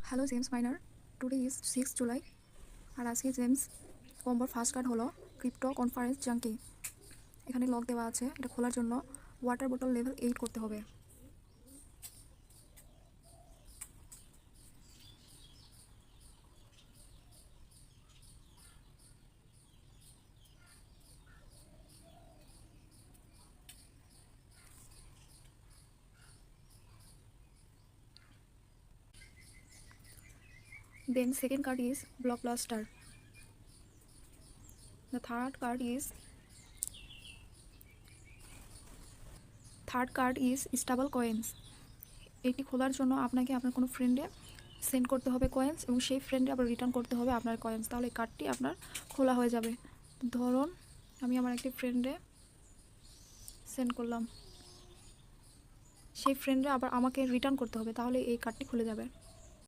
Hello James Miner, today is 6 July. আর আজকে James কম্বোর ফার্স্ট কার্ড হলো ক্রিপ্টো কনফারেন্স জাঙ্কি। এখানে লক দেওয়া আছে, এটা খোলার জন্য ওয়াটার বোতল লেভেল 8 করতে হবে। Then second card is Blockbuster. The third card is Stable Coins. এটি খোলার জন্য আপনাকে আপনার কোনো ফ্রেন্ডে সেন্ড করতে হবে কয়েন্স এবং সেই ফ্রেন্ডে আবার রিটার্ন করতে হবে আপনার কয়েন্স, তাহলে এই কার্ডটি আপনার খোলা হয়ে যাবে। ধরুন আমি আমার একটি ফ্রেন্ডে সেন্ড করলাম, সেই ফ্রেন্ডে আবার আমাকে রিটার্ন করতে হবে, তাহলে এই কার্ডটি খুলে যাবে।